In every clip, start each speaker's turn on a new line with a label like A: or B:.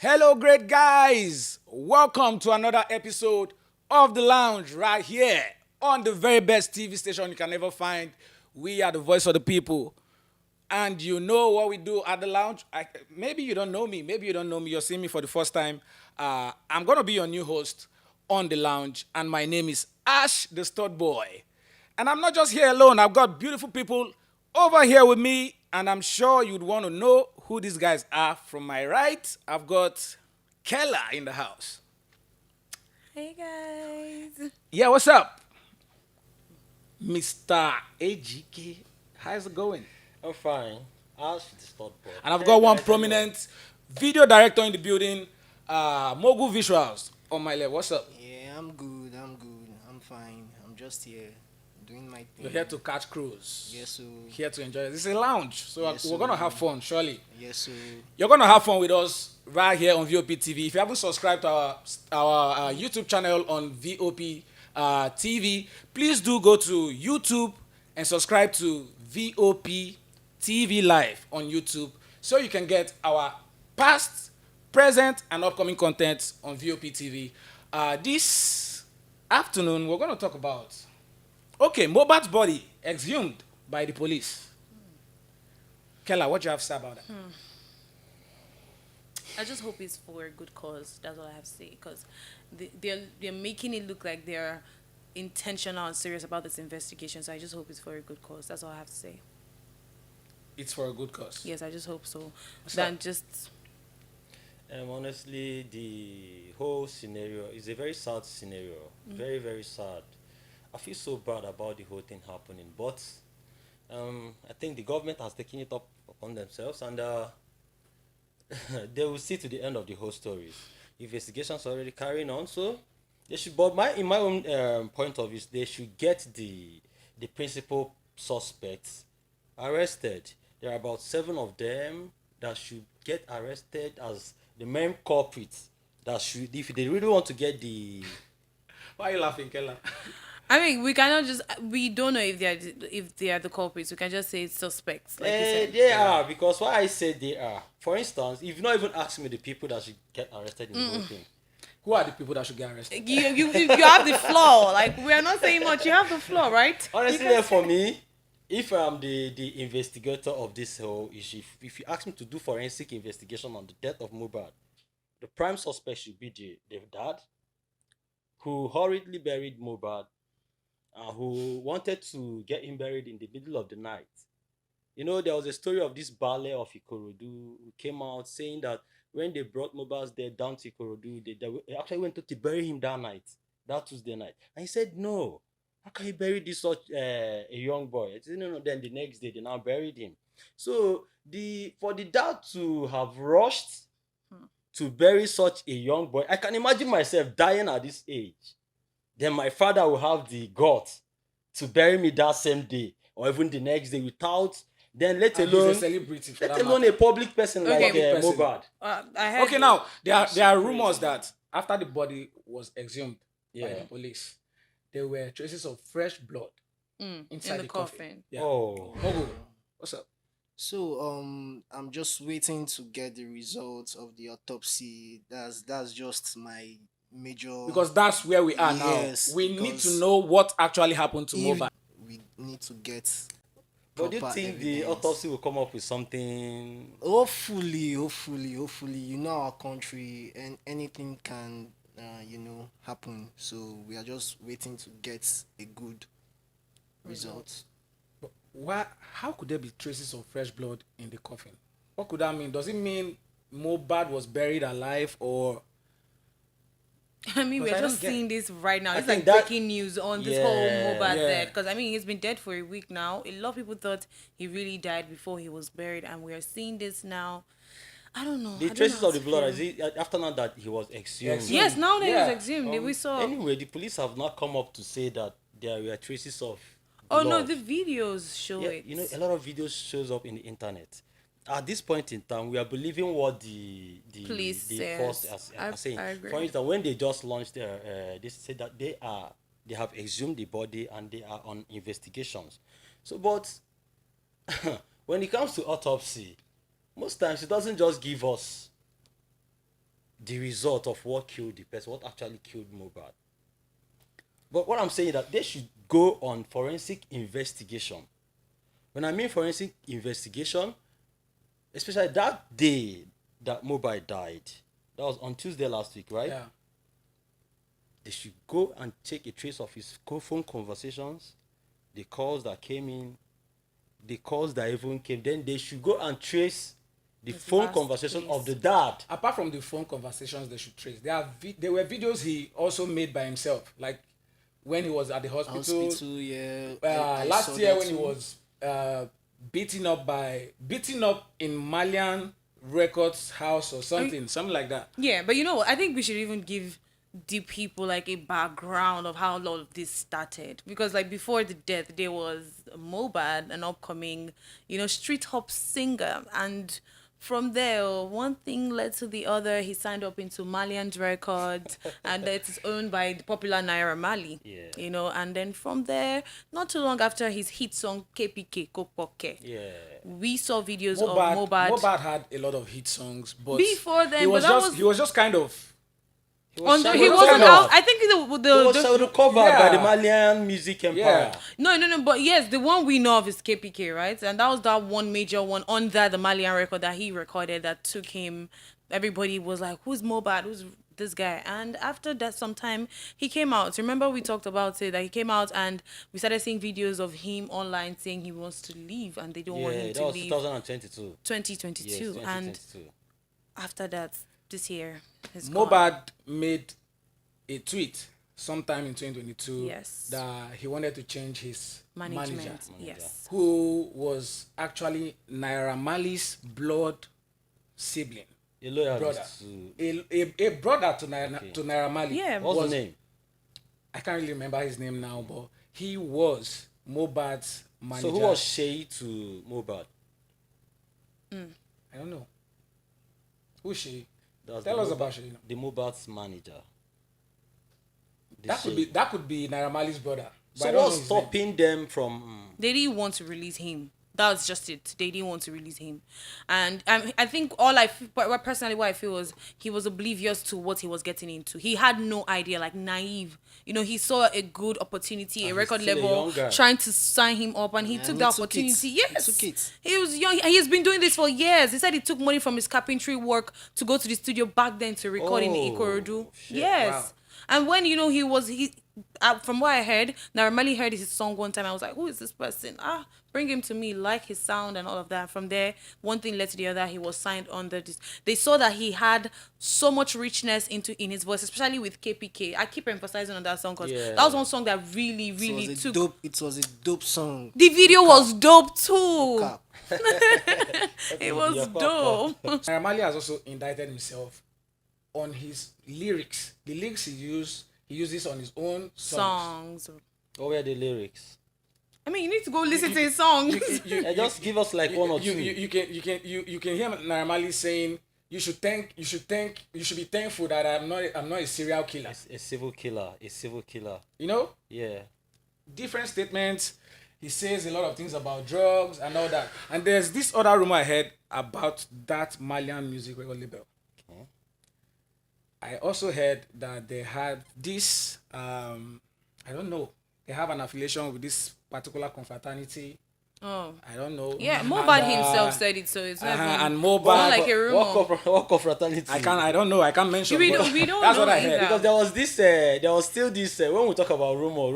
A: Hello, great guys. Welcome to another episode of The Lounge right here on the very best TV station you can ever find. We are the voice of the people. And you know what we do at The Lounge? Maybe you don't know me. Maybe you don't know me. You're seeing me for the first time. I'm going to be your new host on The Lounge. And my name is Ash the Stud Boy. And I'm not just here alone. I've got beautiful people over here with me, and I'm sure you'd want to know who these guys are. From my right, I've got Kella in the house.
B: Hey guys.
A: Yeah, what's up? Mr. AGK. How's it going?
C: I'm fine. Ask the start boy.
A: And I've
C: Hey
A: got one
C: guys, hello.
A: prominent video director in the building, Mogul Visuals on my left. What's up?
D: Yeah, I'm good. I'm good. I'm fine. I'm just here doing my thing.
A: You're here to catch cruise.
D: Yes, sir.
A: Here to enjoy. This is a lounge, so
D: Yes,
A: we're gonna
D: sir.
A: have fun, surely.
D: Yes, sir.
A: You're gonna have fun with us right here on VOP TV. If you haven't subscribed to our YouTube channel on VOP TV, please do go to YouTube and subscribe to VOP TV Live on YouTube, so you can get our past, present, and upcoming content on VOP TV. This afternoon, we're gonna talk about Mohbad's body exhumed by the police. Kella, what do you have to say about that?
B: I just hope it's for a good cause. That's all I have to say. Because they're making it look like they're intentional and serious about this investigation. So I just hope it's for a good cause. That's all I have to say.
A: It's for a good cause.
B: Yes, I just hope so.
A: What's
B: Than
A: up?
B: just
C: Honestly, the whole scenario is a very sad scenario. Very, very sad. I feel so bad about the whole thing happening, but I think the government has taken it up upon themselves, and they will see to the end of the whole story. Investigations are already carrying on, so they should. But in my own point of view, they should get the principal suspects arrested. There are about 7 of them that should get arrested as the main culprits. That should, if they really want to get the.
A: Why are you laughing, Kella?
B: I mean, we cannot just we don't know if they are the culprits. We can just say it's suspects, like you said.
C: They are, because why I said they are. For instance, if you not even ask me the people that should get arrested in the whole thing.
A: Who are the people that should get arrested?
B: You have the floor. Like we are not saying much. You have the floor, right?
C: Honestly, then for me, if I'm the investigator of this whole issue, if you ask me to do forensic investigation on the death of Mohbad, the prime suspect should be the dad who hurriedly buried Mohbad, who wanted to get him buried in the middle of the night. You know, there was a story of this ballet of Ikorodu who came out saying that when they brought Mohbad's dead down to Ikorodu, they actually went to bury him that night, that Tuesday night. And he said, no, how can you bury this such a young boy? I said, no. Then the next day, they now buried him. So for the dad to have rushed to bury such a young boy, I can imagine myself dying at this age. Then my father will have the guts to bury me that same day or even the next day without, then let
A: And he's a
C: alone
A: celebrity for
C: let
A: that
C: alone
A: matter.
C: a public person
B: Okay.
C: like
A: Public person.
C: Mohbad.
B: I heard
A: Okay, now there are rumors that after the body was exhumed by
C: Yeah.
A: the police, there were traces of fresh blood inside
B: in the
A: the
B: coffin.
A: Yeah.
C: Oh,
A: Mogul, what's up?
D: So I'm just waiting to get the results of the autopsy. That's just my major.
A: Because that's where we are
D: Yes,
A: now. We need to
D: because
A: know what actually happened to
D: if
A: Mohbad.
D: we need to get.
C: but do you
D: proper
C: think the
D: evidence.
C: autopsy will come up with something?
D: Hopefully, you know our country and anything can, happen. So we are just waiting to get a good result.
A: Why? How could there be traces of fresh blood in the coffin? What could that mean? Does it mean Mohbad was buried alive, or
B: I mean,
A: Because
B: we're
A: I
B: just
A: don't get-
B: seeing this right now.
C: I
B: It's
C: think
B: like
C: that-
B: breaking news on this whole
C: Yeah,
B: Mohbad
A: yeah.
B: dead. Because I mean, he's been dead for a week now. A lot of people thought he really died before he was buried, and we are seeing this now. I don't know. I
C: The
B: don't
C: traces
B: know
C: of
B: how
C: the
B: to
C: blood,
B: feel.
C: is it after now that he was exhumed?
A: Exhumed.
B: Yes, now that
A: Yeah.
B: he's exhumed, we saw.
C: Anyway, the police have not come up to say that there were traces of
B: Oh no,
C: blood.
B: the videos show
C: Yeah,
B: it.
C: you know, a lot of videos shows up in the internet. At this point in time, we are believing what the
B: Police
C: the
B: says.
C: force
B: I-
C: are saying.
B: I agree.
C: For instance, when they just launched they said that they have exhumed the body and they are on investigations. So, but when it comes to autopsy, most times it doesn't just give us the result of what killed the person, what actually killed Mohbad. But what I'm saying is that they should go on forensic investigation. When I mean forensic investigation, especially that day that Mohbad died, that was on Tuesday last week, right?
A: Yeah.
C: They should go and take a trace of his phone conversations, the calls that came in, the calls that even came. Then they should go and trace the
B: His
C: phone
B: last
C: conversation
B: place.
C: of the dad.
A: Apart from the phone conversations, they should trace. There were videos he also made by himself, like when he was at the hospital.
D: Hospital, yeah. I
A: Last
D: saw
A: year
D: that
A: when he
D: too.
A: was beaten up in Malian Records house or something like that.
B: Yeah, but you know what? I think we should even give the people like a background of how all of this started. Because like before the death, there was Mohbad, an upcoming, street hop singer, and from there, one thing led to the other. He signed up into Malian Records, and it's owned by the popular Naira Mali.
C: Yeah.
B: And then from there, not too long after his hit song KPK Kopoke,
C: Yeah.
B: we saw videos
A: Mohbad,
B: of Mohbad.
A: Mohbad had a lot of hit songs, but
B: Before then,
A: he was
B: but that
A: just
B: was-
A: he was just kind of
C: He was
B: He
C: shadowed
B: wasn't
C: covered.
B: out. I think
C: He was covered by the
A: Yeah.
C: Malian music empire.
A: Yeah.
B: No. But yes, the one we know of is KPK, right? And that was that one major one under the Malian record that he recorded that took him. Everybody was like, "Who's Mohbad? Who's this guy?" And after that, sometime he came out. Remember, we talked about it that he came out and we started seeing videos of him online saying he wants to leave and they don't want him
C: Yeah,
B: to
C: that was
B: leave.
C: 2022.
B: 2022,
C: Yes,
B: and
C: 2022.
B: after that, this year, he's gone.
A: Mohbad made a tweet sometime in 2022
B: Yes.
A: that he wanted to change his
B: Management,
A: manager,
B: yes.
A: who was actually Naira Mali's blood sibling,
C: A lawyer
A: brother,
C: to
A: a brother to
C: Okay.
A: Naira Mali.
B: Yeah.
C: what's
A: was-
C: the name?
A: I can't really remember his name now, but he was Mohbad's manager.
C: So who was Shay to Mohbad?
A: I don't know. Who's she?
C: That's
A: Tell
C: the
A: us
C: Mohbad-
A: about Shay.
C: The Mohbad's manager. The
A: That
C: Shay.
A: could be Naira Mali's brother. But I
C: So
A: don't know
C: what's
A: his name.
C: stopping them from?
B: They didn't want to release him. That's just it. They didn't want to release him, and I think personally what I feel was he was oblivious to what he was getting into. He had no idea, like naive. He saw a good opportunity, a
C: he's
B: record
C: still a
B: label
C: young guy.
B: trying to sign him up, and he took
D: And
B: that
D: he took it.
B: opportunity.
D: He
B: Yes,
D: took it.
B: he was young. He's been doing this for years. He said he took money from his carpentry work to go to the studio back then to record in
C: Oh,
B: Ikorodu.
C: shit,
B: Yes.
A: wow.
B: And when from what I heard, Naramali heard his song one time. I was like, "Who is this person? Bring him to me. Like his sound and all of that." From there, one thing led to the other. He was signed under this. They saw that he had so much richness in his voice, especially with KPK. I keep emphasizing on that song because
C: Yeah.
B: that was one song that really, really
D: It was
B: took.
D: it was a dope song.
B: The video was dope too.
D: Cap.
B: It was
C: Yeah,
B: dope.
A: Naira Mali has also indicted himself on his lyrics. The lyrics he uses on his own songs.
B: Songs.
C: What were the lyrics?
B: I mean, you need to go listen to his songs.
C: Just give us like one or two.
A: You can hear Naira Mali saying you should be thankful that I'm not a serial killer.
C: A civil killer.
A: You know,
C: Yeah.
A: different statements. He says a lot of things about drugs and all that. And there's this other rumor I heard about that Malian music record label.
C: Okay.
A: I also heard that they had this, I don't know, they have an affiliation with this particular confraternity.
B: Oh.
A: I don't know.
B: Yeah,
A: And,
B: Mohbad himself said it, so it's not even,
A: and
B: it's
A: Mohbad.
B: not like a rumor.
C: Walk of fraternity.
A: I don't know. I can't mention.
B: We
A: but
B: don't
A: That's
B: know
A: what I heard.
B: either.
C: Because there was still this when we talk about rumor.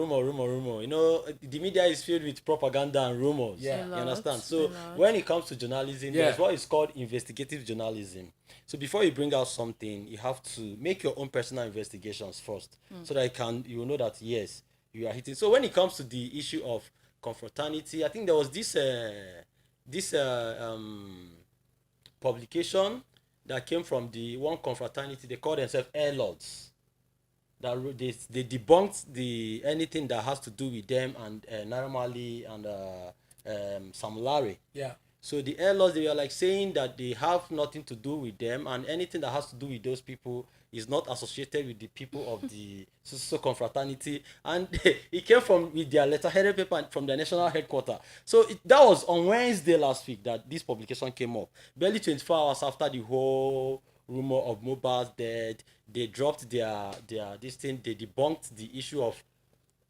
C: The media is filled with propaganda and rumors.
A: Yeah.
C: You
B: A lot,
C: understand?
B: a
C: So
B: lot.
C: when it comes to journalism,
A: Yeah.
C: there's what is called investigative journalism. So before you bring out something, you have to make your own personal investigations first, so that you will know that yes, you are hitting. So when it comes to the issue of confraternity, I think there was this publication that came from the one confraternity. They call themselves airlords. That they debunked anything that has to do with them and Naira Marley and Sam Larry.
A: Yeah.
C: So the airlords, they were like saying that they have nothing to do with them, and anything that has to do with those people is not associated with the people of the so confraternity. And it came with their letterheaded paper from the national headquarters. So that was on Wednesday last week that this publication came up. Barely 24 hours after the whole rumor of Mohbad's death. They dropped their this thing. They debunked the issue of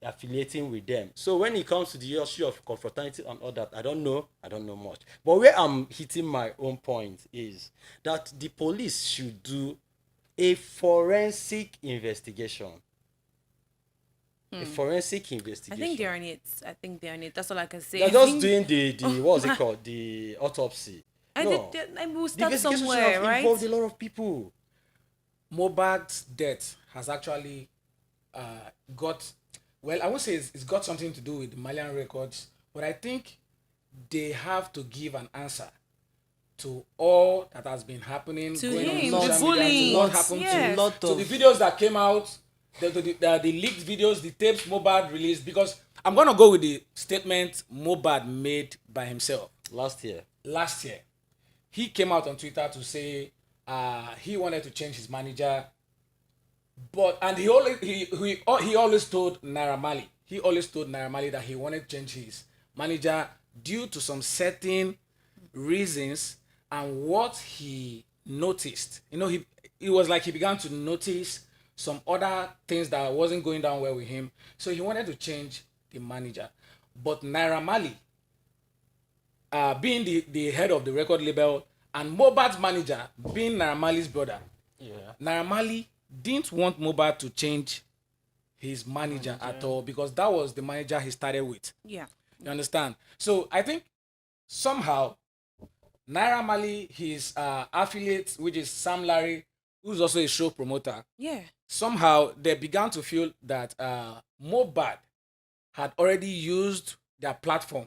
C: affiliating with them. So when it comes to the issue of confraternity and all that, I don't know much. But where I'm hitting my own point is that the police should do a forensic investigation. A forensic investigation.
B: I think they're on it. I think they're on it. That's all I can say.
C: They're
B: I
C: just
B: think-
C: doing the what was it called? The autopsy.
B: I
C: No.
B: think that- we'll
C: The
B: start
C: investigation should
B: somewhere,
C: have
B: right?
C: involved a lot of people.
A: Mohbad's death has actually got, well, I won't say it's got something to do with the Malian records, but I think they have to give an answer to all that has been happening,
B: To
A: going on
B: him,
A: social
B: the
A: media,
B: bullying,
A: to what happened
B: yes.
A: to,
D: Lot
A: to
D: of-
A: the videos that came out, the leaked videos, the tapes Mohbad released. Because I'm gonna go with the statement Mohbad made by himself
C: Last year.
A: last year. He came out on Twitter to say he wanted to change his manager, but and he always told Naira Marley. He always told Naira Marley that he wanted to change his manager due to some certain reasons and what he noticed. You know, it was like he began to notice some other things that wasn't going down well with him. So he wanted to change the manager. But Naira Marley, being the head of the record label, and Mohbad's manager being Naira Marley's brother, Naira Marley didn't want Mohbad to change his manager at all, because that was the manager he started with.
B: Yeah.
A: You understand? So I think somehow Naira Marley, his affiliate, which is Sam Larry, who's also a show promoter,
B: Yeah.
A: somehow they began to feel that Mohbad had already used their platform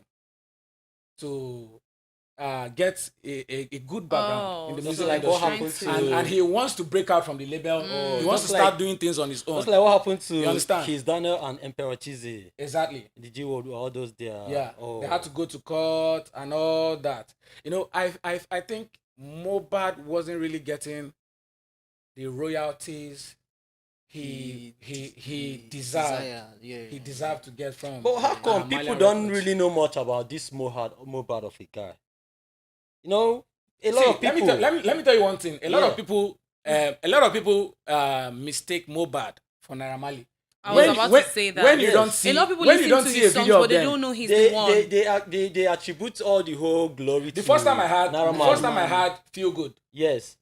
A: to get a good background in the
B: Oh,
A: music
B: so
C: like what
A: industry,
C: happened to-
A: and he wants to break out from the label. He wants to
C: Just
A: start
C: like-
A: doing things on his own.
C: Just like what happened to
A: You understand?
C: Kiss Daniel and Emperor Chizzy.
A: Exactly.
C: The G World, all those there.
A: Yeah,
C: Oh.
A: they had to go to court and all that. You know, I think Mohbad wasn't really getting the royalties he deserved.
D: Desire, yeah.
A: He deserved to get from.
C: But how come people
A: Malian
C: don't
A: Records.
C: really know much about this Mohbad of a guy? You know, a lot
A: See,
C: of people.
A: let me tell you one thing. A lot
C: Yeah.
A: of people mistake Mohbad for Naira Marley.
B: I was about to say that.
A: When you
C: Yes.
A: don't see,
B: A lot of people
A: when you
B: listen
A: don't
B: to
A: see
B: his
A: a
B: songs,
A: video
B: but
A: of
B: they
A: them,
B: don't know he's the one.
C: they attribute all the whole glory
A: the
C: to
A: first time I
C: Naira
A: the
C: Marley.
A: first time I had Feel Good
C: Yes.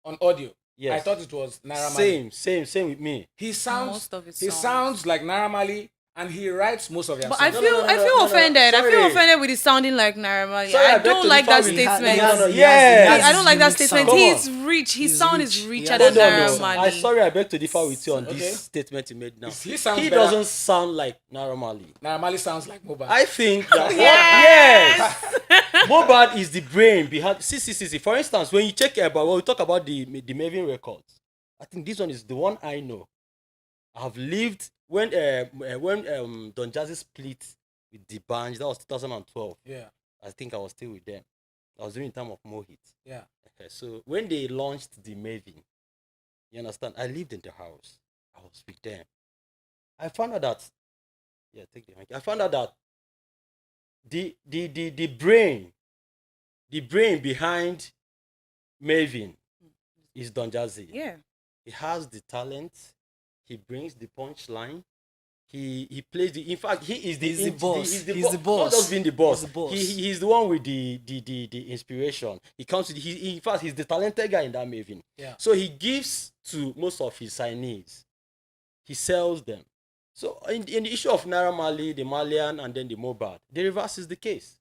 A: on audio,
C: Yes.
A: I thought it was Naira Marley.
C: Same with me.
A: He sounds
B: Most of his
A: he
B: songs.
A: sounds like Naira Marley, and he writes most of their
B: But
A: songs.
B: I feel
C: no,
B: offended. I feel
C: sorry.
B: offended with it sounding like Naira Marley.
C: Sorry, I
B: I
C: beg
B: don't
C: to
B: like
C: differ
B: that
C: with you.
B: statement.
C: No, no,
D: He
C: yes.
D: has
B: I don't like that
D: unique
B: statement.
D: sound.
B: He
C: Come
B: is rich. His
D: He's
B: sound
D: rich.
B: is
D: He
B: richer
D: has
B: than
C: Hold on,
B: Naira
C: no.
B: Marley.
C: I beg to differ with you on
A: Okay.
C: this statement you made now.
A: He sounds
C: He
A: better.
C: doesn't sound like Naira Marley.
A: Naira Marley sounds like Mohbad.
C: I think that yes, Mohbad is the brain behind. See. For instance, when you check about when we talk about the Maven records, I think this one is the one I know. I've lived when Don Jazzy split with the band. That was 2012.
A: Yeah,
C: I think I was still with them. I was doing time of Mohit.
A: yeah.
C: Okay, so when they launched the Maven, you understand? I lived in the house. I was with them. I found out that take the mic. I found out that the brain behind Maven is Don Jazzy.
B: Yeah.
C: He has the talent. He brings the punchline. He plays the. In fact, he is the.
D: He's the boss.
C: He's the
D: He's
C: boss.
D: the boss.
C: Not just being the boss.
D: He's the boss.
C: He's the one with the inspiration. He comes with. In fact, he's the talented guy in that Maven.
A: Yeah.
C: So he gives to most of his signees. He sells them. So in the issue of Naira Marley, the Malian, and then the Mohbad, the reverse is the case.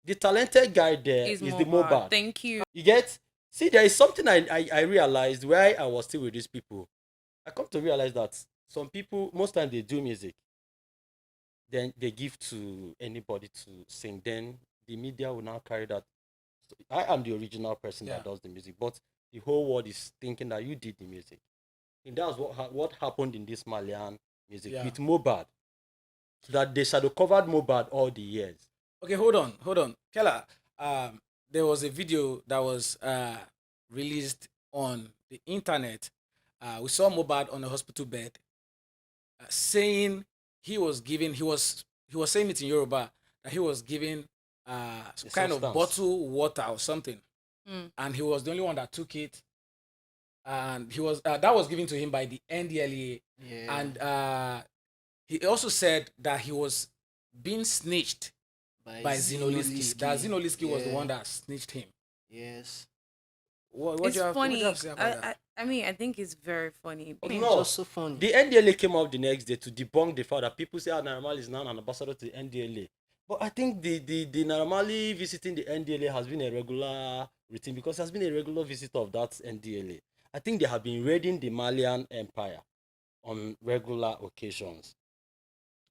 C: The talented guy there is the Mohbad.
B: Thank you.
C: You get? See, there is something I realized while I was still with these people. I come to realize that some people, most times they do music, then they give to anybody to sing. Then the media will now carry that. So I am the original person
A: Yeah.
C: that does the music, but the whole world is thinking that you did the music. And that's what happened in this Malian music
A: Yeah.
C: with Mohbad. So that they shadow covered Mohbad all the years.
A: Okay, hold on. Kella, there was a video that was released on the internet. We saw Mohbad on a hospital bed saying he was saying it in Yoruba, that he was giving some kind of
C: substance.
A: bottled water or something.
B: Mm.
A: And he was the only one that took it and he was that was given to him by the NDLEA,
D: Yeah.
A: and he also said that he was being snitched by Zinoliski. That Zinoliski was the
D: Yeah.
A: one that snitched him.
D: Yes.
A: What do you have? What do you
B: funny.
A: have to say about that?
B: I mean, I think it's very funny.
D: I
C: Okay,
D: mean,
C: no.
D: just so funny.
C: The NDLA came out the next day to debunk the fact that people say Naira Marley is now an ambassador to the NDLA. But I think the Naira Marley visiting the NDLA has been a regular routine because he has been a regular visitor of that NDLA. I think they have been raiding the Malian Empire on regular occasions.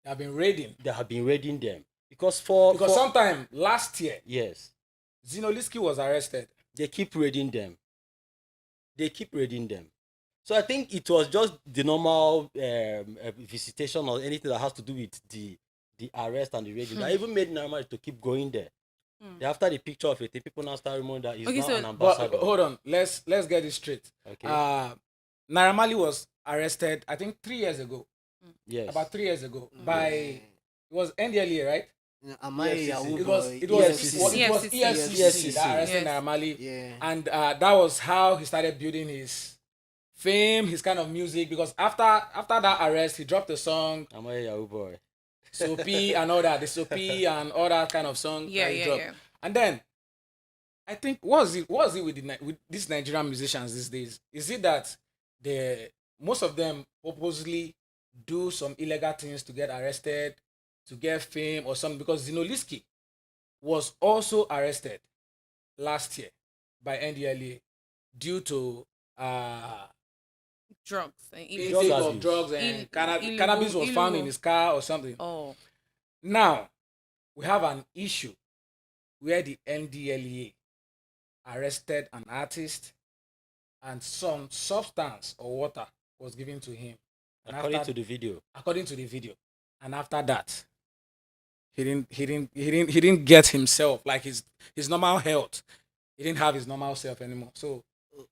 A: They have been raiding
C: They have been raiding them because
A: sometime last year,
C: yes,
A: Zinoliski was arrested.
C: they keep raiding them. So I think it was just the normal visitation or anything that has to do with the arrest and the raiding that even made Naira Marley to keep going there. After the picture of it, the people now start remembering that he's
B: Okay,
C: now
B: so-
C: an
A: But
C: ambassador.
A: hold on, let's get this straight.
C: Okay.
A: Naira Marley was arrested, I think 3 years ago,
C: Yes.
A: about 3 years ago, by it was NDLEA, right?
D: Am I a
C: EFCC.
D: Yahoo
A: It was
D: boy?
A: it was
C: EFCC.
A: it was EFCC
C: EFCC.
A: that arrested
B: Yes.
A: Naira Marley,
D: Yeah.
A: and that was how he started building his fame, his kind of music. Because after that arrest, he dropped a song,
C: Am I a Yahoo boy?
A: Soapy and all that, the Soapy and all that kind of song.
B: Yeah,
A: that he
B: yeah,
A: dropped.
B: yeah.
A: And then I think what was it with these Nigerian musicians these days? Is it that most of them purposely do some illegal things to get arrested, to get fame or something? Because Zinoliski was also arrested last year by NDLEA due to
B: Drugs and
A: intake
C: Drug
A: of
C: abuse.
A: drugs, and
B: Illegal-
A: cannabis was found in
B: illegal.
A: his car or something.
B: Oh,
A: Now, we have an issue where the NDLEA arrested an artist and some substance or water was given to him. And
C: According to the video.
A: according to the video. And after that, he didn't get himself, like his normal health. He didn't have his normal self anymore. So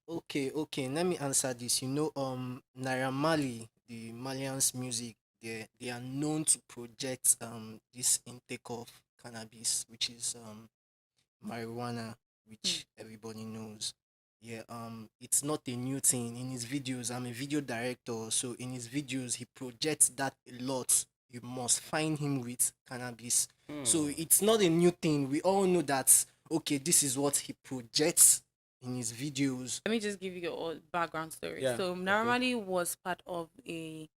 D: Okay. Let me answer this. Naira Marley, the Malians music, they are known to project this intake of cannabis, which is marijuana, which everybody knows. Yeah, it's not a new thing. In his videos, I'm a video director, so in his videos he projects that a lot. You must find him with cannabis. So it's not a new thing. We all know that okay, this is what he projects in his videos.
B: let me just give you a background story.
A: Yeah,
B: So Naira Marley was part of a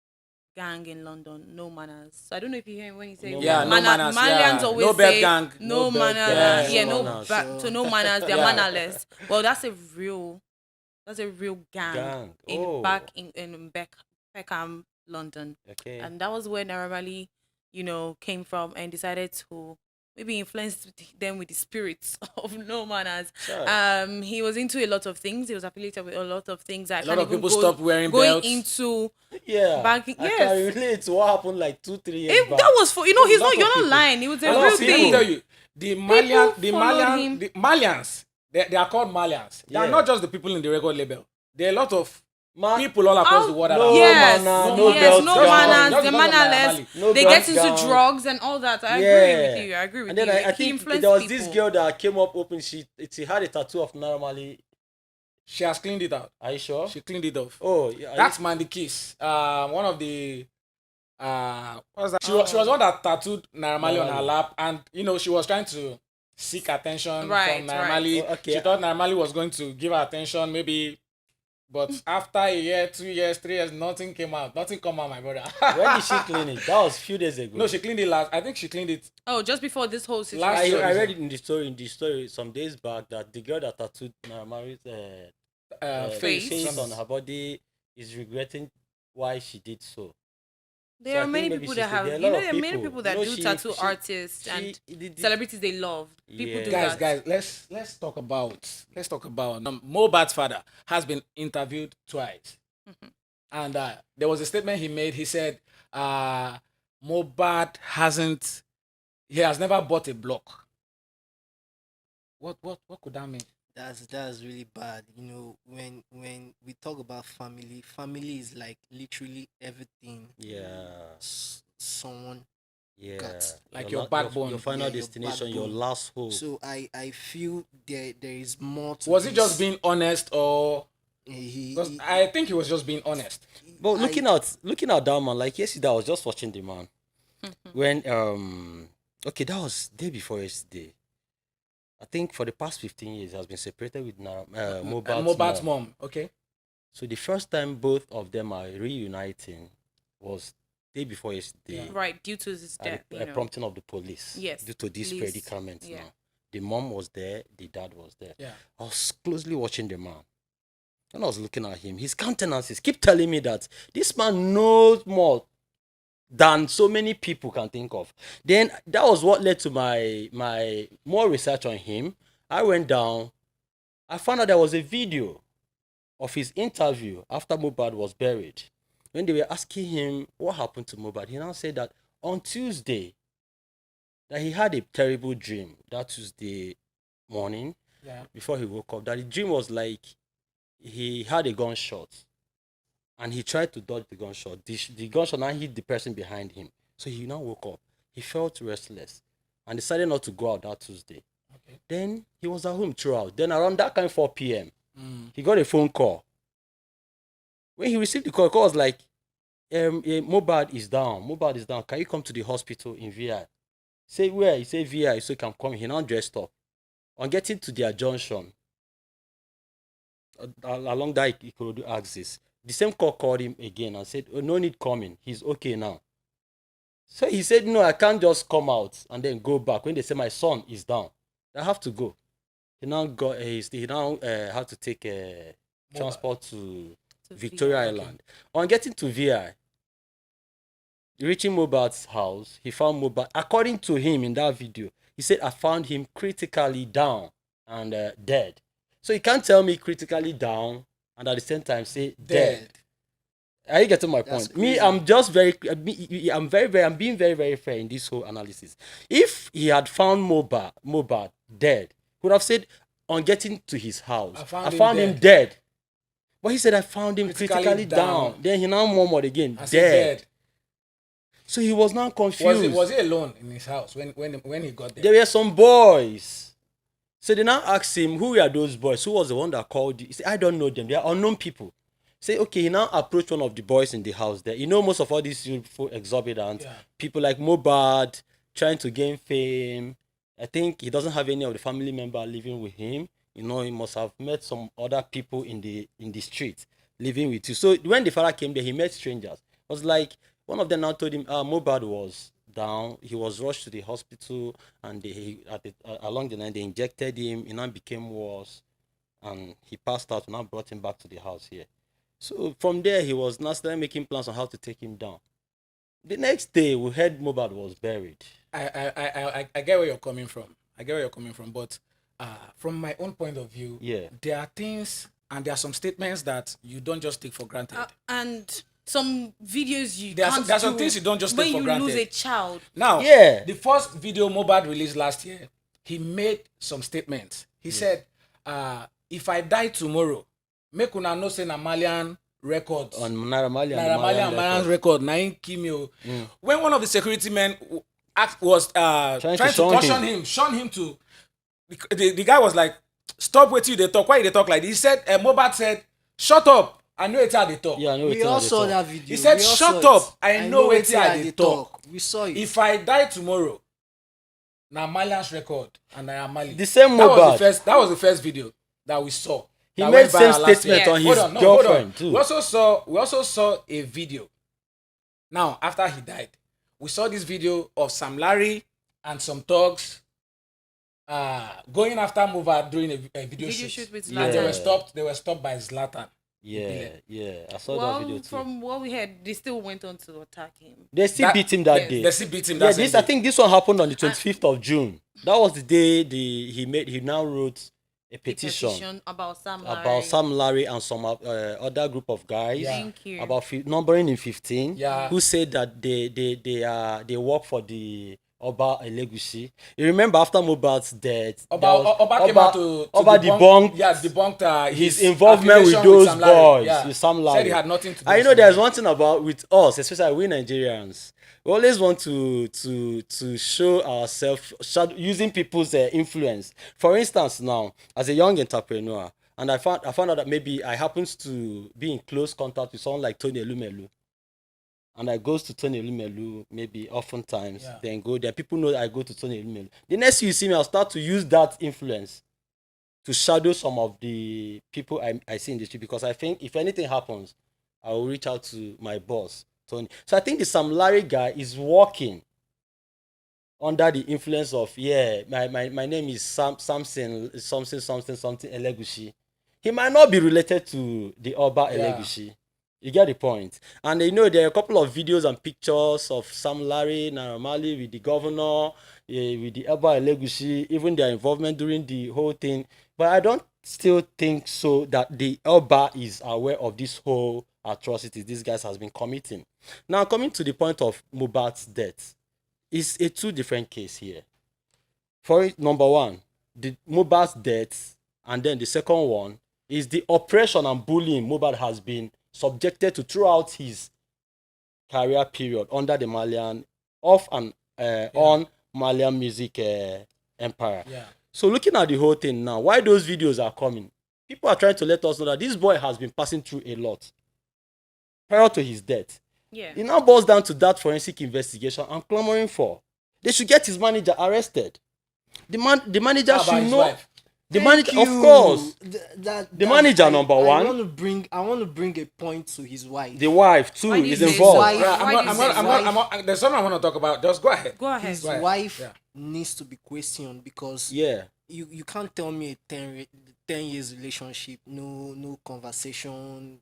B: gang in London, No Manners. So I don't know if you hear him when he say
C: No
A: Yeah, No Manners,
B: Malians
A: yeah.
B: always
A: No bed
B: say
A: gang.
B: no
C: No bed
B: manners.
C: gang,
B: Yeah,
C: no
B: no
C: manners.
B: so no manners. They're
A: Yeah.
B: mannerless. Well, that's a real gang,
C: Gang.
B: in
C: Oh.
B: back in Peckham, London.
C: Okay.
B: And that was where Naira Marley, came from and decided to maybe influence them with the spirits of No Manners.
C: Sure.
B: He was into a lot of things. He was affiliated with a lot of things. I
A: a lot
B: can't
A: of
B: even
A: people
B: go-
A: stopped wearing
B: going
A: belts.
B: into
C: Yeah.
B: banking.
C: I can
B: Yes,
C: relate to what happened like 2-3 years
B: it,
C: back.
B: that was for he's
C: lot
B: not.
C: of
B: You're not
C: people.
B: lying. It was
C: A
B: a
C: lot
B: real
C: of
A: See, let me
B: thing.
A: tell you, the
B: followed him.
A: Malians, they are called Malians. They are
C: Yeah.
A: not just the people in the record label. There are a lot of
C: Man,
A: people all across
B: Oh,
A: the world. that
C: no
A: are-
B: Yes,
C: manner,
A: no
B: yes,
A: belt
B: no
A: gang.
B: manners.
A: Just
B: They're
A: because of Naira
B: mannerless.
A: Marley.
C: No
B: They
C: belt
B: get into
C: gang.
B: drugs and all that. I agree with you. I agree with
C: And then
B: you.
C: I
B: He
C: think
B: influenced
C: there was
B: people.
C: this girl that came up open. She had a tattoo of Naira Marley.
A: She has cleaned it out.
C: Are you sure?
A: She cleaned it off.
C: Oh, yeah.
A: That's Mandy Kiss. One of the what was that? She was one that tattooed Naira Marley on her
C: Naira Marley.
A: lap, and she was trying to seek attention
B: Right,
A: from Naira
B: right.
A: Marley.
C: Oh, okay.
A: She thought Naira Marley was going to give her attention, maybe. But after a year, 2 years, 3 years, nothing came out. Nothing come out, my brother.
C: When did she clean it? That was a few days ago.
A: No, she cleaned it last. I think she cleaned it.
B: Oh, just before this whole situation.
A: Last year.
C: I read it in the story some days back that the girl that tattooed Naira Marley's
A: Face.
B: Face.
C: on her body is regretting why she did so.
B: There
C: So I
B: are
C: think
B: many
C: maybe
B: people
C: she
B: that
C: said
B: have,
C: there are a
B: there
C: lot
B: are
C: of
B: many people that do tattoo artists and celebrities they love. People do that.
A: Guys, let's talk about Mohbad's father has been interviewed twice, and there was a statement he made. He said, Mohbad he has never bought a block. What could that mean?
D: That's really bad. When we talk about family is like literally everything
C: Yeah.
D: someone.
C: Yeah.
D: Got.
A: Like your backbone.
C: Your final
D: Yeah, your
C: destination, your
D: backbone.
C: last hope.
D: So I feel there is more to
A: Was he just
D: this.
A: being honest, or Because I think he was just being honest.
C: But looking at that man, like yesterday, I was just watching the man when okay, that was day before yesterday. I think for the past 15 years, he has been separated with
A: Mohbad's
C: mom.
A: mom. Okay.
C: So the first time both of them are reuniting was day before yesterday.
B: Right, due to his death.
C: A prompting of the police.
B: Yes,
C: Due to this
B: police,
C: predicament
B: yeah.
C: now. The mom was there, the dad was there.
A: Yeah.
C: I was closely watching the man. When I was looking at him, his countenances keep telling me that this man knows more than so many people can think of. Then that was what led to my more research on him. I went down. I found out there was a video of his interview after Mohbad was buried. When they were asking him what happened to Mohbad, he now said that on Tuesday, that he had a terrible dream that Tuesday morning before he woke up. That the dream was like he had a gunshot and he tried to dodge the gunshot. The gunshot now hit the person behind him. So he now woke up. He felt restless and decided not to go out that Tuesday.
A: Okay.
C: Then he was at home throughout. Then around that kind of 4 p.m., he got a phone call. When he received the call was like, Mohbad is down. Mohbad is down. Can you come to the hospital in VI? Say where? He said VI. So he can come. He now dressed up. On getting to their junction, along that Ikorodu axis, the same call called him again and said, oh, no need coming. He's okay now. So he said, no, I can't just come out and then go back. When they say my son is down, I have to go. He now had to take a transport to Victoria Island. On getting to VI, reaching Mohbad's house, he found Mohbad. According to him in that video, he said, I found him critically down and dead. So you can't tell me critically down and at the same time say dead. Are you getting my point? Me, I'm just I'm being very, very fair in this whole analysis. If he had found Mohbad dead, he would have said, on getting to his house, I found him dead. But he said, I found him critically down. Then he now murmured again, dead. So he was now confused.
A: Was he alone in his house when he got there?
C: There were some boys. So they now asked him, who were those boys? Who was the one that called you? He said, I don't know them. They are unknown people. Say, okay, he now approached one of the boys in the house there. You know, most of all these youthful exorbitant people like Mohbad trying to gain fame. I think he doesn't have any of the family member living with him. You know, he must have met some other people in the street living with you. So when the father came there, he met strangers. It was like one of them now told him, Mohbad was down. He was rushed to the hospital, and along the line they injected him. He now became worse, and he passed out. And now brought him back to the house here. So from there, he was now started making plans on how to take him down. The next day, we heard Mohbad was buried.
A: I get where you're coming from. But from my own point of view, there are things and there are some statements that you don't just take for granted.
B: And some videos
A: there are some things you don't just take for granted.
B: When you lose a child.
A: Now, the first video Mohbad released last year, he made some statements. He said, if I die tomorrow, make una know say na Malian records.
C: On Naira Marley and
A: Malian's record, na him kill me. When one of the security men was trying to shun him to, the guy was like, stop waiting they talk. Why they talk like this? He said, Mohbad said, shut up. I know it's how they talk.
C: Yeah, I know
D: We all saw that video.
A: He said, shut up. I know it's how they talk.
D: We saw it.
A: If I die tomorrow, na Malian's record and I am Mali.
C: The same Mohbad.
A: That was the first video that we saw.
C: He made same statement on his girlfriend too.
A: We also saw a video. Now, after he died, we saw this video of Sam Larry and some thugs going after Mohbad during a video shoot
B: with
A: and
B: Zlatan.
A: they were stopped by Zlatan.
C: I saw that video too.
B: From what we heard, they still went on to attack him.
C: They still beat him that day.
A: They still beat him
C: I think this one happened on the 25th of June. That was the day he now wrote a petition
B: about
C: Sam Larry and some other group of guys.
B: Thank you.
C: About numbering in 15.
A: Yeah.
C: Who said that they work for the Oba Elegushi. You remember after Mohbad's death,
A: Oba came out to
C: debunked
A: his
C: involvement with those boys, with Sam Larry.
A: Said he had nothing to do.
C: I know there's one thing about with us, especially we Nigerians. We always want to show ourselves using people's influence. For instance, now as a young entrepreneur, and I found out that maybe I happens to be in close contact with someone like Tony Elumelu, and I goes to Tony Elumelu maybe oftentimes, then go there. People know that I go to Tony Elumelu. The next you see me, I'll start to use that influence to shadow some of the people I see in the street, because I think if anything happens, I will reach out to my boss, Tony. So I think the Sam Larry guy is working under the influence of, my name is Samson something Elegushi. He might not be related to the Oba Elegushi. You get the point. And there are a couple of videos and pictures of Sam Larry, Naira Marley with the governor, with the Oba Elegushi, even their involvement during the whole thing. But I don't still think so that the Oba is aware of this whole atrocity these guys has been committing. Now, coming to the point of Mohbad's death, it's a two different case here. For number one, the Mohbad's death, and then the second one is the oppression and bullying Mohbad has been subjected to throughout his career period under the Malian on Malian music empire.
A: Yeah.
C: So looking at the whole thing now, why those videos are coming, people are trying to let us know that this boy has been passing through a lot prior to his death.
B: Yeah.
C: It now boils down to that forensic investigation I'm clamoring for. They should get his manager arrested. The manager
A: How about
C: should
A: his
C: know.
A: wife?
C: The
D: Thank
C: manager, of
D: you.
C: course.
D: The
C: manager, number one.
D: I want to bring a point to his wife.
C: The wife too
B: Why do you
C: is
B: say
C: involved.
D: Wife.
A: Yeah,
B: Why do you say
A: there's something I want to talk about. Just go ahead.
B: Go ahead.
D: His
A: Right.
D: wife
A: Yeah.
D: needs to be questioned, because
C: Yeah.
D: you can't tell me a 10 years relationship, no conversation.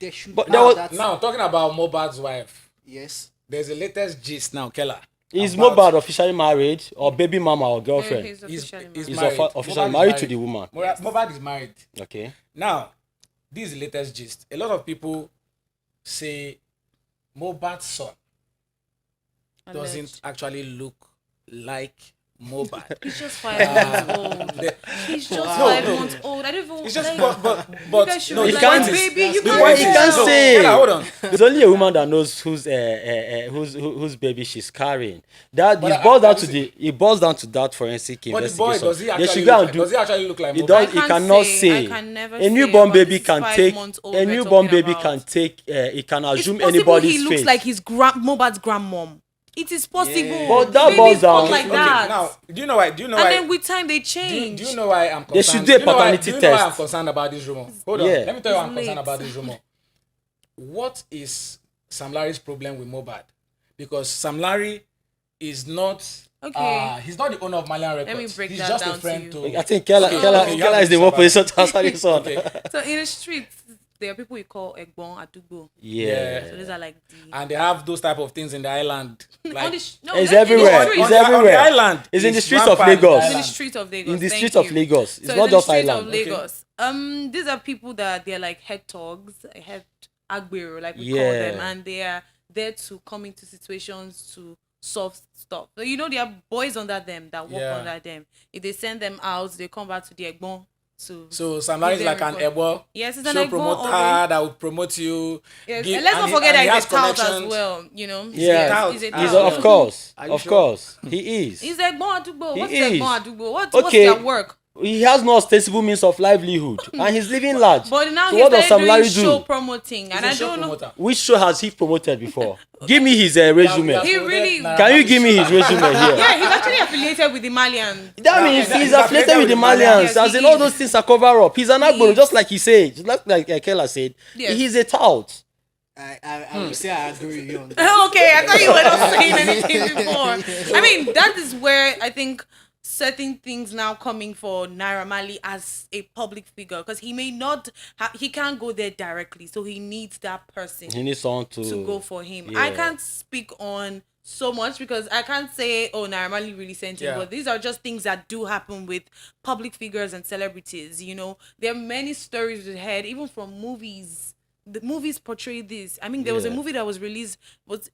D: There should
C: But
D: be
C: there was-
D: that.
A: Now, talking about Mohbad's wife,
D: Yes.
A: there's a latest gist now, Keller.
C: Is
A: about-
C: Mohbad officially married, or baby mama or girlfriend?
B: He's
A: He's,
B: officially
A: he's
C: He's
A: married.
C: officially
A: Mohbad is
C: married to the woman.
A: Mohbad is married.
C: Okay.
A: Now, this is the latest gist. A lot of people say Mohbad's son doesn't
B: Alleged.
A: actually look like Mohbad.
B: He's just 5 months old.
A: The-
B: He's just
A: No,
B: 5 months old. I don't even.
A: It's just,
B: like,
A: but
B: you guys should
A: no,
B: be
C: he
A: the
B: like,
C: can't-
A: point is-
B: baby, you
A: the
B: can't
A: point
C: he
A: is-
C: can't
A: no,
C: say.
A: Hold on.
C: There's only a woman that knows whose baby she's carrying. That
A: But
C: it boils down to
A: obviously-
C: it boils down to that forensic
A: But the boy,
C: investigation.
A: does he
C: They
A: actually
C: should
A: look
C: go and
A: like,
C: do.
A: does he actually look like
C: He
A: Mohbad?
C: does.
B: I
C: He
B: can't
C: cannot
B: say.
C: say.
B: I can never
C: A
B: say
C: newborn
B: about
C: baby
B: this
C: can
B: 5
C: take.
B: months old
C: A
B: we're
C: newborn
B: talking
C: baby
B: about.
C: can take. It can
B: It's
C: assume
B: possible
C: anybody's
B: he looks
C: face.
B: like his Mohbad's grandmom. It is possible.
D: Yeah.
C: But that
B: Babies
C: boils down-
B: talk like
A: Okay,
B: that.
A: now, do you know why? Do you know
B: and
A: why?
B: then with time they
A: do
B: change.
A: you know why I'm concerned?
C: They should do a
A: you know why-
C: paternity
A: do you know why I'm
C: test.
A: concerned about this rumor? Hold on.
C: Yeah.
A: Let me tell you why
B: It's
A: I'm concerned
B: late.
A: about this rumor. What is Sam Larry's problem with Mohbad? Because Sam Larry is not.
B: Okay.
A: He's not the owner of Malian Records.
B: me break
A: he's
B: that
A: just
B: down
A: a
B: to
A: friend
B: you.
A: to.
C: I think Kella
A: Okay,
C: Kella
A: okay, you
C: Kella
A: have
C: is the
A: to
C: one
A: say
C: position to answer this one.
A: Okay.
B: So in the streets, there are people we call Egbon Adubo.
C: Yeah.
B: So those are like the.
A: And they have those type of things in the island.
B: on
A: Like,
B: the no,
C: It's
B: that's in the
C: everywhere.
B: streets.
C: It's
A: on the
C: everywhere.
A: island.
C: It's in the
A: It's
C: streets of
A: rampant in the
C: Lagos.
B: It's in the
A: island.
B: streets of Lagos.
C: In the
B: thank
C: streets of
B: you.
C: Lagos. It's
B: So
C: not
B: in the
C: just
B: streets
C: island.
B: of Lagos. These are people that they're like head dogs, head agbero, like we call
C: Yeah.
B: them, and they are there to come into situations to solve stuff. So there are boys under them that work
A: Yeah.
B: under them. If they send them out, they come back to the Egbon to.
A: So Sam Larry is
B: Give
A: like
B: them
A: an
B: report.
A: Ebo
B: Yes, it's an
A: show
B: Egbon
A: promoter
B: already.
A: that will promote you.
B: Yes,
A: give-
B: and let's
A: and
B: not
A: he-
B: forget
A: and he
B: that
A: has
B: he's a tout as
A: connections.
B: well.
C: Yeah.
A: tout.
B: He's a
A: He's
C: He's
A: a-
B: tout.
C: of course.
A: Are you
C: Of
A: sure?
C: course. He is.
B: He's Egbon Adubo.
C: He
B: What's
C: is.
B: Egbon Adubo? What's
C: Okay.
B: their work?
C: He has no ostensible means of livelihood, and he's living large.
B: But now
C: So
B: he's
C: what does Sam
B: doing
C: Larry
B: show
C: do?
B: promoting, and
A: He's
B: I
A: a show
B: don't know.
A: promoter.
C: Which show has he promoted before? Give me his resume.
A: Yeah,
B: He
A: so
B: really-
A: that-
C: Can you give me his resume here?
B: Yeah, he's actually affiliated with the Malian.
C: That
A: Yeah,
C: means
A: yeah,
C: he's
A: he's
C: affiliated with the Malians.
B: Yes,
C: As
B: he
C: in all
B: is.
C: those things are cover up. He's an
B: He
C: Agboro,
B: is.
C: just like he said. Just like Kela said.
B: Yes.
C: He's a tout.
D: I would say I agree with you on that.
B: Okay, I thought you were not saying anything before. I mean, that is where I think certain things now coming for Naira Marley as a public figure, because he may not, he can't go there directly, so he needs that person
C: He needs someone
B: to go for him.
C: Yeah.
B: I can't speak on so much because I can't say, oh, Naira Marley really sent him,
A: Yeah.
B: but these are just things that do happen with public figures and celebrities. There are many stories we heard, even from movies. The movies portray this. I mean, there was a
C: Yeah.
B: movie that was released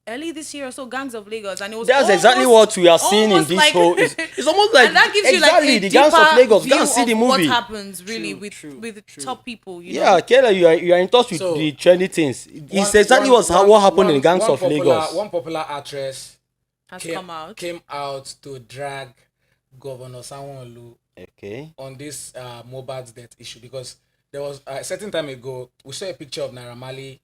B: early this year or so, Gangs of Lagos, and it was
C: That's exactly what we are seeing in
B: almost
C: this
B: like-
C: whole. It's almost like
B: and that gives
C: exactly
B: you like a
C: the Gangs of
B: deeper
C: Lagos. Go
B: view
C: and see the
B: of
C: movie.
B: what happens really
D: True,
B: with
D: true.
B: top people.
C: Yeah, Kela, you are in touch with
A: So,
C: the trendy things. It's exactly what happened in Gangs of Lagos.
A: One popular actress
B: has
A: came
B: come out.
A: to drag Governor Sanwo-Olu
C: Okay.
A: on this Mohbad's death issue, because there was a certain time ago, we saw a picture of Naira Marley,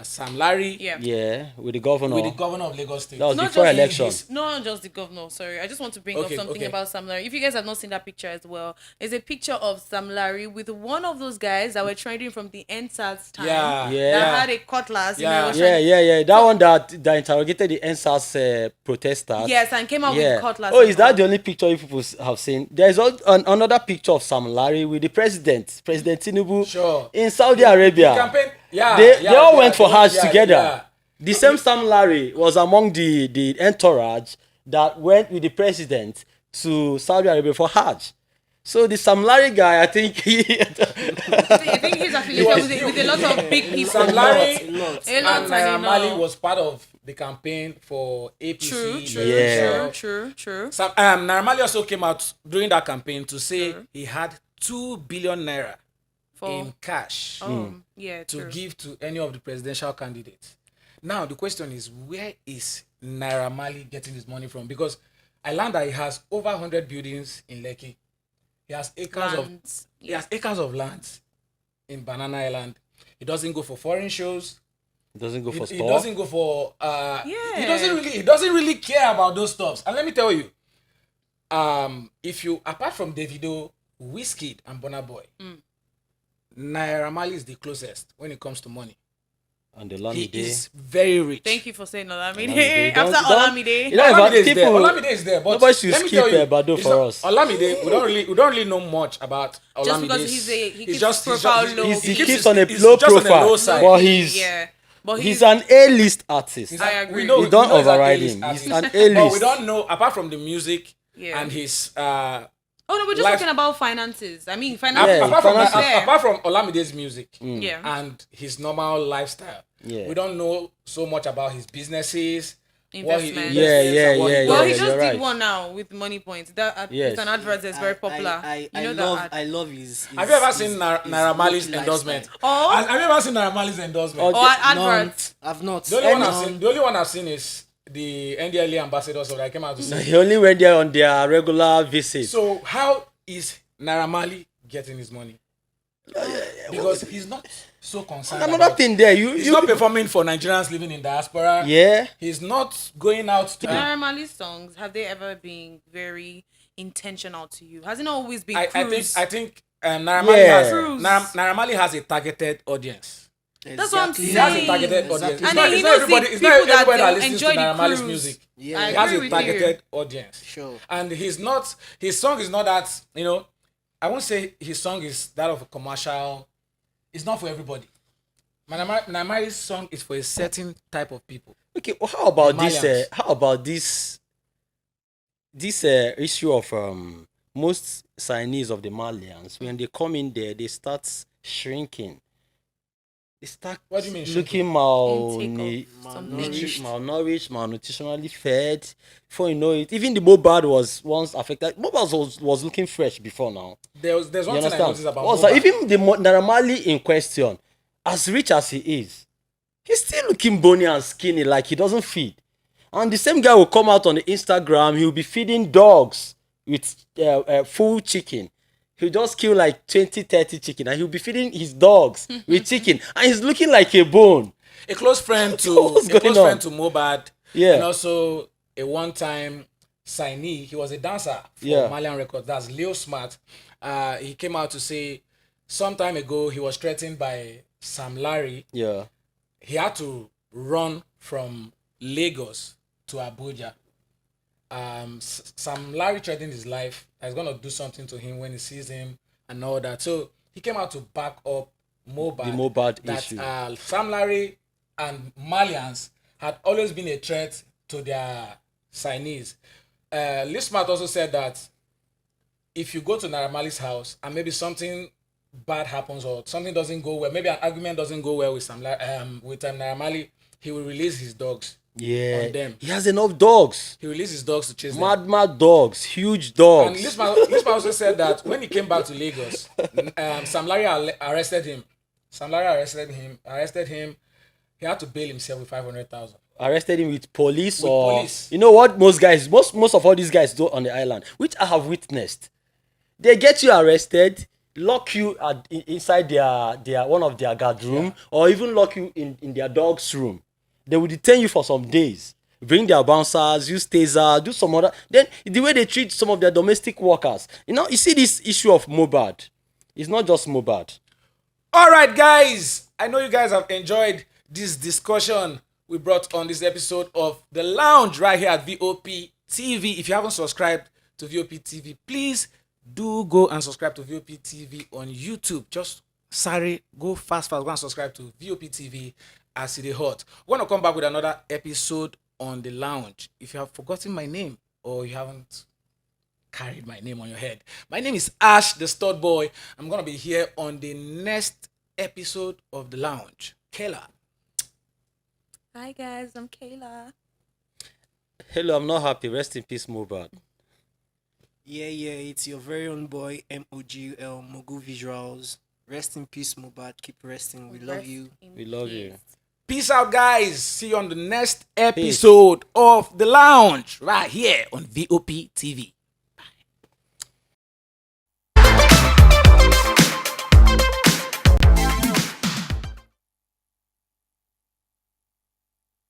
A: Sam Larry,
B: Yeah.
C: Yeah, with the governor.
A: with the governor of Lagos State.
C: That was
B: Not
C: before
B: just
C: election.
B: not just the governor. Sorry, I just want to bring up
A: Okay,
B: something
A: okay.
B: about Sam Larry. If you guys have not seen that picture as well, it's a picture of Sam Larry with one of those guys that were trending from the NSAS time.
A: Yeah,
C: Yeah.
B: That had a cutlass.
A: Yeah.
B: was
C: Yeah,
B: trying-
C: yeah. That one that interrogated the NSAS protesters.
B: Yes, and came out
C: Yeah.
B: with cutlass.
C: Oh,
B: and
C: is that
B: all.
C: the only picture you people have seen? There's another picture of Sam Larry with the President Tinubu,
A: Sure.
C: in Saudi Arabia.
A: The campaign, yeah,
C: They
A: yeah,
C: all
A: yeah,
C: went for
A: they
C: Hajj
A: yeah,
C: together.
A: yeah.
C: The same Sam Larry was among the entourage that went with the president to Saudi Arabia for Hajj. So the Sam Larry guy, I think
B: I think he's affiliated with a lot of big people.
A: Sam Larry
D: A lot.
B: A lot,
A: and
B: I
A: Naira Marley
B: know.
A: was part of the campaign for APC.
B: True,
C: Yeah.
B: true.
A: Naira Marley also came out during that campaign to say he had 2 billion naira in cash
B: Yeah,
A: to
B: true.
A: give to any of the presidential candidates. Now the question is, where is Naira Marley getting his money from? Because I learned that he has over 100 buildings in Lekki. He has acres
B: Lands.
A: he has acres of lands in Banana Island. He doesn't go for foreign shows.
C: doesn't go for
A: He
C: store.
A: doesn't go for
B: Yeah.
A: he doesn't really care about those stuffs. And let me tell you, if you apart from Davido, Wizkid and Burna Boy, Naira Marley is the closest when it comes to money.
C: And the
A: He
C: Olamide.
A: is very rich.
B: Thank you for saying Olamide.
C: Olamide.
B: After
C: Don't-
B: Olamide.
C: You know, if
A: Olamide is
C: people,
A: there. Olamide is there, but
C: nobody should
A: let me
C: skip
A: tell you,
C: Bado
A: it's
C: for
A: not-
C: us.
A: Olamide, we don't really know much about Olamide.
B: Just because he keeps his profile low.
C: he
B: He's
C: keeps on a
A: he's
C: low
A: just on a
C: profile,
A: low side.
C: but he's
B: Yeah. But
C: he's an A-list artist.
A: He's
B: I
A: an-
B: agree.
A: We know,
C: You
A: we
C: don't
A: know he's an
C: override
A: A-list
C: him.
A: artist.
C: He's an
A: But
C: A-list.
A: we don't know, apart from the music
B: Yeah.
A: and his
B: Oh no, we're just
A: life-
B: talking about finances. I mean,
C: Yeah,
B: finances.
A: apart from Olamide's music
B: Yeah.
A: and his normal lifestyle,
C: Yeah.
A: we don't know so much about his businesses, what he
B: Investments.
C: Yeah,
A: invests
C: yeah,
A: and what he
C: yeah,
A: does.
B: Well, he
C: yeah,
B: just
C: you're
B: did
C: right.
B: one now with Money Points. That
C: Yes.
B: it's an advert that's very popular.
D: I
B: you know
D: love
B: that ad.
D: I love his
A: Have you ever
D: his-
A: seen
D: his
A: Naira Marley's
D: low-key
A: endorsement?
D: lifestyle.
B: Oh.
A: Have you ever seen Naira Marley's endorsement?
B: Or an advert.
D: I've not.
A: The only one
D: None.
A: I've seen is the NDLA ambassadors that came out to say.
C: He only went there on their regular visit.
A: So how is Naira Marley getting his money? Because he's not so concerned.
C: Another
A: about-
C: thing there,
A: He's not performing for Nigerians living in diaspora.
C: Yeah.
A: He's not going out to.
B: Naira Marley's songs, have they ever been very intentional to you? Has it not always been
A: I
B: cruise?
A: think Naira Marley
C: Yeah.
A: has
B: Cruise.
A: Naira Marley has a targeted audience.
B: That's what I'm
A: He has a
B: saying.
A: targeted
D: Exactly.
A: audience.
B: And
A: It's
B: then
A: not,
B: he
A: it's not
B: knows the
A: everybody. It's
B: people
A: not
B: that
A: everybody that
B: they'll
A: listens to
B: enjoy the
A: Naira Marley's
B: cruise.
A: music.
D: Yeah.
B: I
A: He has
B: agree
A: a
B: with
A: targeted audience.
D: Sure.
A: And his song is not that, I won't say his song is that of a commercial. It's not for everybody. Naira Marley's song is for a certain type of people.
C: Okay, well, how about this?
A: Malians.
C: How about this issue of most signees of the Malians when they come in there, they start shrinking. They start
A: What do you mean
C: looking
B: Intake of something.
C: malnourished, malnutritionally fed. Before you know it, even the Mohbad was once affected. Mohbad was looking fresh before now.
A: There's
C: You
A: one thing I
C: understand?
A: noticed about
C: Also,
A: Mohbad.
C: even the Naira Marley in question, as rich as he is, he's still looking bony and skinny, like he doesn't feed. And the same guy will come out on the Instagram, he'll be feeding dogs with full chicken. He'll just kill like 20, 30 chicken, and he'll be feeding his dogs with chicken, and he's looking like a bone.
A: a close friend
C: What's going on?
A: to Mohbad,
C: Yeah.
A: and also a one-time signee. He was a dancer for
C: Yeah.
A: Malian Records. That's Leo Smart. He came out to say some time ago he was threatened by Sam Larry.
C: Yeah.
A: He had to run from Lagos to Abuja. Sam Larry threatened his life. He's gonna do something to him when he sees him and all that. So he came out to back up Mohbad.
C: The Mohbad
A: that,
C: issue.
A: Sam Larry and Malians had always been a threat to their signees. Lee Smart also said that if you go to Naira Marley's house and maybe something bad happens or something doesn't go well, maybe an argument doesn't go well with Naira Marley, he will release his dogs.
C: Yeah.
A: On them.
C: He has enough dogs.
A: He released his dogs to chase them.
C: Mad dogs. Huge
A: And
C: dogs.
A: Lisman also said that when he came back to Lagos, Sam Larry arrested him. Sam Larry arrested him. He had to bail himself with 500,000.
C: Arrested him with police
A: With
C: or
A: police.
C: you know what most of all these guys do on the island, which I have witnessed. They get you arrested, lock you inside their one of their guard room, or even lock you in their dog's room. They will detain you for some days, bring their bouncers, use taser, do some other. Then the way they treat some of their domestic workers, you see this issue of Mohbad. It's not just Mohbad.
A: All right, guys. I know you guys have enjoyed this discussion we brought on this episode of The Lounge right here at VOP TV. If you haven't subscribed to VOP TV, please do go and subscribe to VOP TV on YouTube. Just sorry, go fast, go and subscribe to VOP TV as it is hot. We're going to come back with another episode on The Lounge. If you have forgotten my name or you haven't carried my name on your head, my name is Ash the Stud Boy. I'm going to be here on the next episode of The Lounge. Kayla.
B: Hi guys, I'm Kayla.
C: Hello, I'm not happy. Rest in peace, Mohbad.
D: Yeah, it's your very own boy MOGL Mogu Visuals. Rest in peace, Mohbad. Keep resting. We love you.
C: We love you.
A: Peace out, guys. See you on the next episode of The Lounge right here on VOP TV.